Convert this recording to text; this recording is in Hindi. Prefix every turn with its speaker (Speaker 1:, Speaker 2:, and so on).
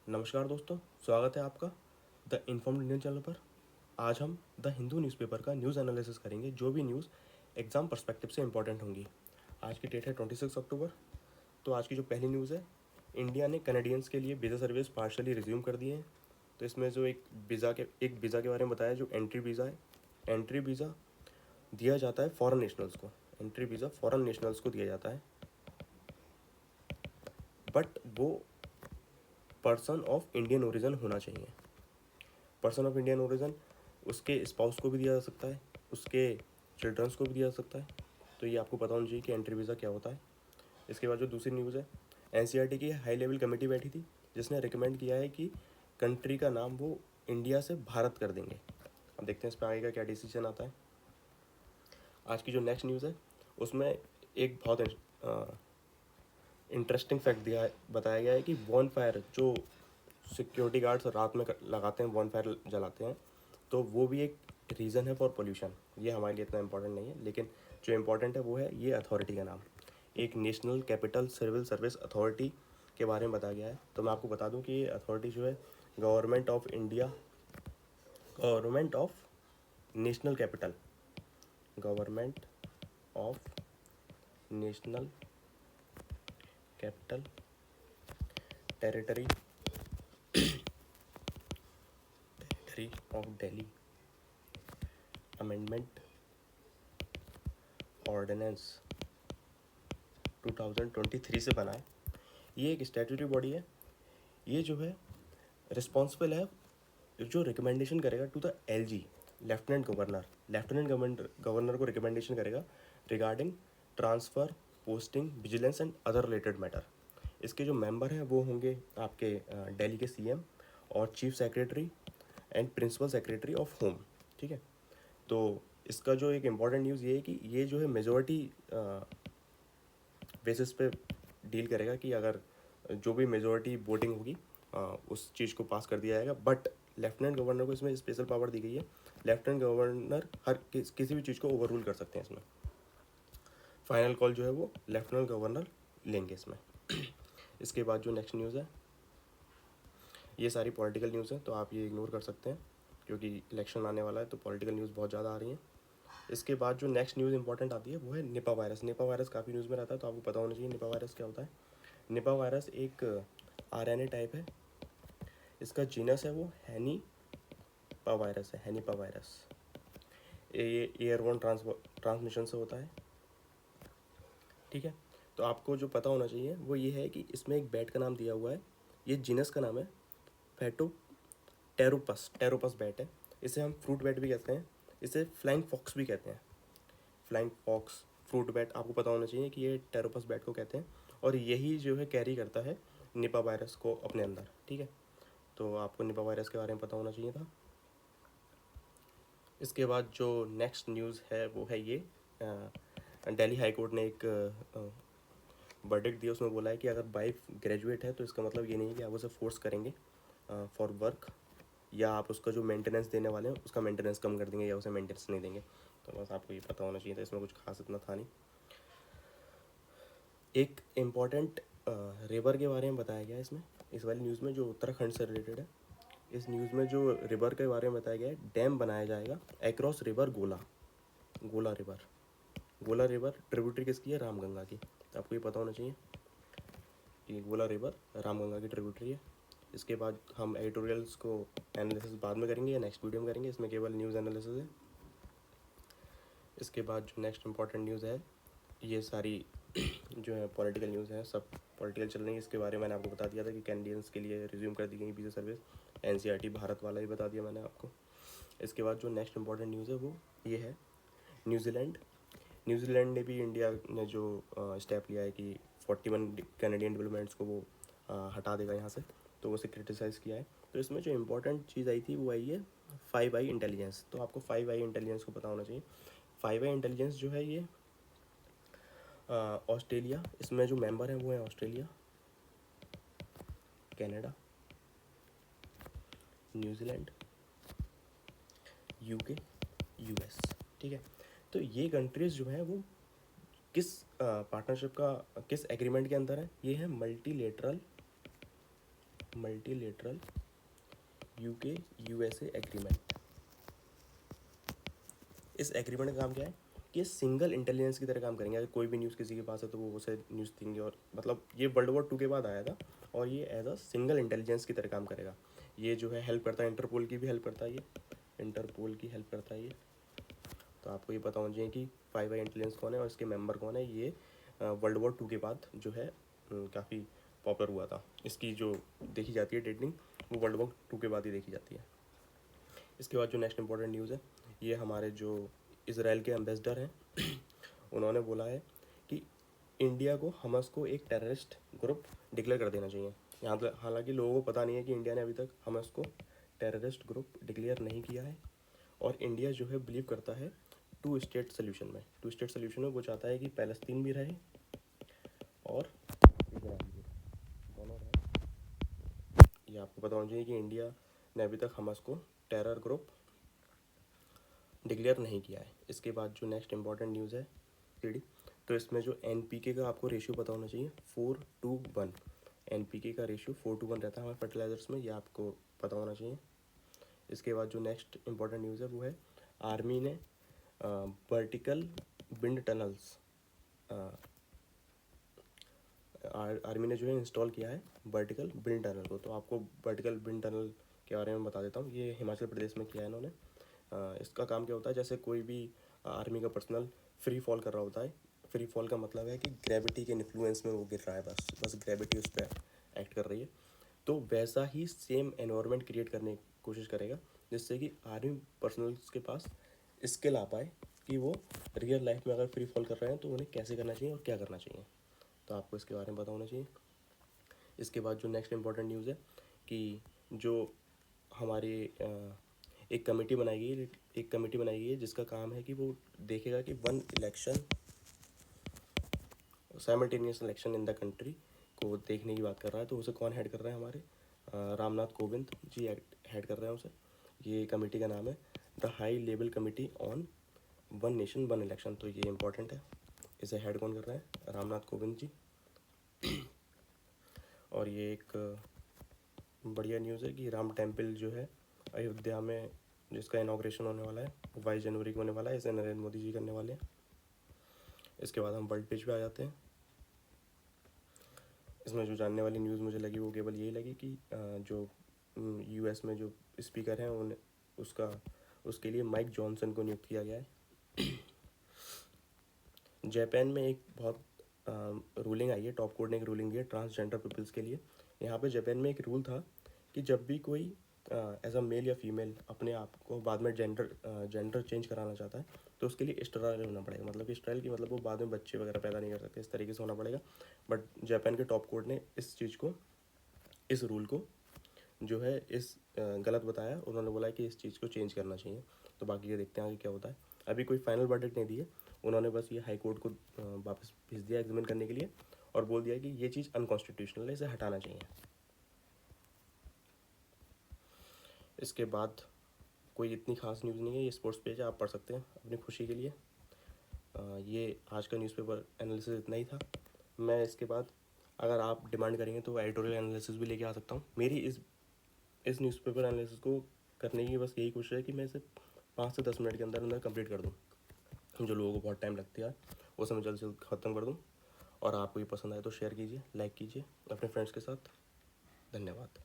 Speaker 1: नमस्कार दोस्तों, स्वागत है आपका द इन्फॉर्म्ड इंडियन चैनल पर। आज हम द हिंदू न्यूज़पेपर का न्यूज़ एनालिसिस करेंगे, जो भी न्यूज़ एग्ज़ाम पर्सपेक्टिव से इंपॉर्टेंट होंगी। आज की डेट है 26 अक्टूबर। तो आज की जो पहली न्यूज़ है, इंडिया ने कैनेडियंस के लिए वीज़ा सर्विस पार्शली रिज्यूम कर दिए हैं। तो इसमें जो एक वीज़ा के बारे में बताया, जो एंट्री वीज़ा है। एंट्री वीज़ा दिया जाता है फॉरेन नेशनल्स को। एंट्री वीज़ा फॉरेन नेशनल्स को दिया जाता है, बट वो पर्सन ऑफ इंडियन ओरिजिन होना चाहिए। पर्सन ऑफ इंडियन ओरिजिन उसके स्पाउस को भी दिया जा सकता है, उसके चिल्ड्रंस को भी दिया जा सकता है। तो ये आपको पता होना चाहिए कि एंट्री वीज़ा क्या होता है। इसके बाद जो दूसरी न्यूज़ है, एनसीईआरटी की हाई लेवल कमेटी बैठी थी, जिसने रिकमेंड किया है कि कंट्री का नाम वो इंडिया से भारत कर देंगे। अब देखते हैं इस पर आगे का क्या डिसीजन आता है। आज की जो नेक्स्ट न्यूज़ है, उसमें एक बहुत इंटरेस्टिंग फैक्ट बताया गया है कि वॉन फायर जो सिक्योरिटी गार्ड्स रात में लगाते हैं, वॉन फायर जलाते हैं, तो वो भी एक रीज़न है फॉर पोल्यूशन। ये हमारे लिए इतना इंपॉर्टेंट नहीं है, लेकिन जो इम्पोर्टेंट है वो है ये अथॉरिटी का नाम। एक national capital civil service authority के बारे में बताया गया है। तो मैं आपको बता दूं कि ये अथॉरिटी जो है government of India, government of national capital, government of national capital territory of Delhi amendment ordinance 2023 से बना है। ये एक स्टैट्यूटरी बॉडी है। ये जो है रिस्पॉन्सिबल है, जो रिकमेंडेशन करेगा to the LG, lieutenant governor को रिकमेंडेशन करेगा regarding transfer, posting, vigilance and other related matter. इसके जो मेंबर हैं वो होंगे आपके दिल्ली के सीएम और chief secretary and principal secretary of home. ठीक है। तो इसका जो एक इम्पॉर्टेंट न्यूज़ ये है कि ये जो है मेजॉरिटी बेसिस पे डील करेगा कि अगर जो भी मेजॉरिटी वोटिंग होगी उस चीज़ को पास कर दिया जाएगा। बट लेफ्टिनेंट गवर्नर को इसमें स्पेशल पावर दी गई है। लेफ्टिनेंट गवर्नर किसी भी चीज़ को ओवर रूल कर सकते हैं। इसमें फाइनल कॉल जो है वो लेफ्टिनेंट गवर्नर लेंगे इसमें। इसके बाद जो नेक्स्ट न्यूज़ है, ये सारी पॉलिटिकल न्यूज़ है, तो आप ये इग्नोर कर सकते हैं क्योंकि इलेक्शन आने वाला है, तो पॉलिटिकल न्यूज़ बहुत ज़्यादा आ रही हैं। इसके बाद जो नेक्स्ट न्यूज़ इंपॉर्टेंट आती है वो है निपा वायरस। निपा वायरस काफ़ी न्यूज़ में रहता है, तो आपको पता होना चाहिए निपा वायरस क्या होता है। निपा वायरस एक आरएनए टाइप है। इसका जीनस है वो हैनीपा वायरस है, हैनीपा वायरस। ये एयरबोर्न ट्रांसमिशन से होता है। ठीक है। तो आपको जो पता होना चाहिए वो ये है कि इसमें एक बैट का नाम दिया हुआ है। ये जीनस का नाम है फैटो टेरोपस बैट है। इसे हम फ्रूट बैट भी कहते हैं, इसे फ्लाइंग फॉक्स भी कहते हैं। फ्लाइंग फॉक्स, फ्रूट बैट, आपको पता होना चाहिए कि ये टेरोपस बैट को कहते हैं, और यही जो है कैरी करता है निपा वायरस को अपने अंदर। ठीक है। तो आपको निपा वायरस के बारे में पता होना चाहिए था। इसके बाद जो नेक्स्ट न्यूज़ है वो है ये, दिल्ली हाई कोर्ट ने एक वर्डिक्ट दिया। उसमें बोला है कि अगर वाइफ ग्रेजुएट है तो इसका मतलब ये नहीं है कि आप उसे फोर्स करेंगे फॉर वर्क, या आप उसका जो मेंटेनेंस देने वाले हैं उसका मेंटेनेंस कम कर देंगे या उसे मेंटेनेंस नहीं देंगे। तो बस आपको ये पता होना चाहिए था, इसमें कुछ खास इतना था नहीं। एक इम्पॉर्टेंट रिवर के बारे में बताया गया है इसमें, इस वाली न्यूज़ में, जो उत्तराखंड से रिलेटेड है। इस न्यूज़ में जो रिवर के बारे में बताया गया है, डैम बनाया जाएगा एक्रॉस रिवर गोला रिवर। गोला रिवर ट्रिब्यूटरी किसकी है? रामगंगा की। तो आपको ये पता होना चाहिए कि गोला रिवर रामगंगा की ट्रिब्यूटरी है। इसके बाद हम एडिटोरियल्स को एनालिसिस बाद में करेंगे या नेक्स्ट वीडियो में करेंगे, इसमें केवल न्यूज़ एनालिसिस है। इसके बाद जो नेक्स्ट इंपॉर्टेंट न्यूज़ है, ये सारी जो है पॉलिटिकल न्यूज़ है, सब पॉलिटिकल चल रही है। इसके बारे में मैंने आपको बता दिया था कि कैनेडियंस के लिए रिज्यूम कर दी गई वीज़ा सर्विस। एनसीईआरटी भारत वाला ही बता दिया मैंने आपको। इसके बाद जो नेक्स्ट इंपॉर्टेंट न्यूज़ है वो ये है, न्यूजीलैंड ने भी इंडिया ने जो स्टेप लिया है कि 41 कैनेडियन डिप्लोमेट्स को वो हटा देगा यहाँ से, तो उसे क्रिटिसाइज़ किया है। तो इसमें जो इम्पोर्टेंट चीज़ आई थी वो आई है 5i इंटेलिजेंस। तो आपको 5i इंटेलिजेंस को पता होना चाहिए। 5i इंटेलिजेंस जो है ये ऑस्ट्रेलिया, इसमें जो मेंबर हैं वो हैं Australia, Canada, New Zealand, UK, US. ठीक है। तो ये कंट्रीज़ जो हैं वो किस पार्टनरशिप का, किस एग्रीमेंट के अंदर है? ये है मल्टीलेटरल यूके यूएसए एग्रीमेंट। इस एग्रीमेंट का काम क्या है कि ये सिंगल इंटेलिजेंस की तरह काम करेंगे। अगर कोई भी न्यूज़ किसी के पास है तो वो उसे न्यूज़ देंगे, और मतलब ये वर्ल्ड वॉर 2 के बाद आया था और ये एज अ सिंगल इंटेलिजेंस की तरह काम करेगा। ये जो है हेल्प करता है, इंटरपोल की भी हेल्प करता है, ये इंटरपोल की हेल्प करता है ये। तो आपको ये पता होना चाहिए कि 5 आई इंटेलिजेंस कौन है और इसके मेंबर कौन है। ये वर्ल्ड वॉर 2 के बाद जो है काफ़ी पॉपुलर हुआ था। इसकी जो देखी जाती है डेटिंग वो वर्ल्ड वॉर 2 के बाद ही देखी जाती है। इसके बाद जो नेक्स्ट इंपॉर्टेंट न्यूज़ है, ये हमारे जो इसराइल के एम्बेसडर हैं उन्होंने बोला है कि इंडिया को हमस को एक टेररिस्ट ग्रुप डिक्लेयर कर देना चाहिए। यहाँ तक हालांकि लोगों को पता नहीं है कि इंडिया ने अभी तक हमस को टेररिस्ट ग्रुप डिक्लेयर नहीं किया है, और इंडिया जो है बिलीव करता है 2 स्टेट सोल्यूशन में। 2 स्टेट सोल्यूशन में वो चाहता है कि पैलेस्तीन भी रहे और इजराइल भी दोनों रहे। ये आपको पता होना चाहिए कि इंडिया ने अभी तक हमस को टेरर ग्रुप डिक्लेयर नहीं किया है। इसके बाद जो नेक्स्ट इंपॉर्टेंट न्यूज़ है सीडी, तो इसमें जो एनपीके का आपको रेशियो पता होना चाहिए 4:1। एनपीके का रेशियो 4:1 रहता है हमारे फर्टिलाइजर्स में, ये आपको पता होना चाहिए। इसके बाद जो नेक्स्ट इंपॉर्टेंट न्यूज़ है वो है आर्मी ने वर्टिकल विंड टनल्स आर्मी ने जो है इंस्टॉल किया है वर्टिकल विंड टनल को। तो आपको वर्टिकल विंड टनल के बारे में बता देता हूँ। ये हिमाचल प्रदेश में किया है इन्होंने। इसका काम क्या होता है, जैसे कोई भी आर्मी का पर्सनल फ्री फॉल कर रहा होता है। फ्री फॉल का मतलब है कि ग्रेविटी के इन्फ्लुएंस में वो गिर रहा है, बस ग्रेविटी उस पर एक्ट कर रही है। तो वैसा ही सेम एनवायरनमेंट क्रिएट करने की कोशिश करेगा, जिससे कि आर्मी पर्सनल्स के पास स्किल आ पाए कि वो रियल लाइफ में अगर फ्री फॉल कर रहे हैं तो उन्हें कैसे करना चाहिए और क्या करना चाहिए। तो आपको इसके बारे में पता होना चाहिए। इसके बाद जो नेक्स्ट इंपॉर्टेंट न्यूज़ है कि जो हमारे एक कमेटी बनाई गई है, जिसका काम है कि वो देखेगा कि one election simultaneous election in the country को देखने की बात कर रहा है। तो उसे कौन हेड कर रहा है, हमारे रामनाथ कोविंद जी हेड कर रहे हैं उसे। ये कमेटी का नाम है the high level committee on one nation one election. तो ये इंपॉर्टेंट है, इसे हेड कौन कर रहा है, रामनाथ कोविंद जी। और ये एक बढ़िया न्यूज़ है कि राम टेम्पल जो है अयोध्या में, जिसका इनाग्रेशन होने वाला है 22 जनवरी को होने वाला है, इसे नरेंद्र मोदी जी करने वाले हैं। इसके बाद हम वर्ल्ड पेज पे आ जाते हैं। इसमें जो जानने वाली न्यूज़ मुझे लगी वो केवल यही लगी कि जो यूएस में जो स्पीकर हैं उन उसके लिए माइक जॉनसन को नियुक्त किया गया है। जापान में एक बहुत रूलिंग आई है, टॉप कोर्ट ने एक रूलिंग दी है ट्रांसजेंडर पीपल्स के लिए। यहाँ पे जापान में एक रूल था कि जब भी कोई एज अ मेल या फीमेल अपने आप को बाद में जेंडर चेंज कराना चाहता है तो उसके लिए स्टेराइल होना पड़ेगा। मतलब कि स्टेराइल की मतलब वो बाद में बच्चे वगैरह पैदा नहीं कर सकते, इस तरीके से होना पड़ेगा। बट जापान के टॉप कोर्ट ने इस रूल को जो है गलत बताया। उन्होंने बोला कि इस चीज़ को चेंज करना चाहिए। तो बाकी ये देखते हैं आगे क्या होता है। अभी कोई फाइनल वर्डिक्ट नहीं दी है, उन्होंने बस ये हाई कोर्ट को वापस भेज दिया एग्जामिन करने के लिए और बोल दिया कि ये चीज़ अनकॉन्स्टिट्यूशनल है, इसे हटाना चाहिए। इसके बाद कोई इतनी खास न्यूज़ नहीं है, ये स्पोर्ट्स पेज है, आप पढ़ सकते हैं अपनी खुशी के लिए। ये आज का न्यूज़पेपर एनालिसिस इतना ही था। मैं इसके बाद अगर आप डिमांड करेंगे तो एडिटोरियल एनालिसिस भी लेके आ सकता हूँ। मेरी इस न्यूज़पेपर एनालिसिस को करने की बस यही कोशिश है कि मैं इसे 5 से 10 मिनट के अंदर अंदर कंप्लीट कर दूँ। जो लोगों को बहुत टाइम लगती है उसे मैं जल्द से जल्द ख़त्म कर दूँ। और आपको ये पसंद आए तो शेयर कीजिए, लाइक कीजिए अपने फ्रेंड्स के साथ। धन्यवाद।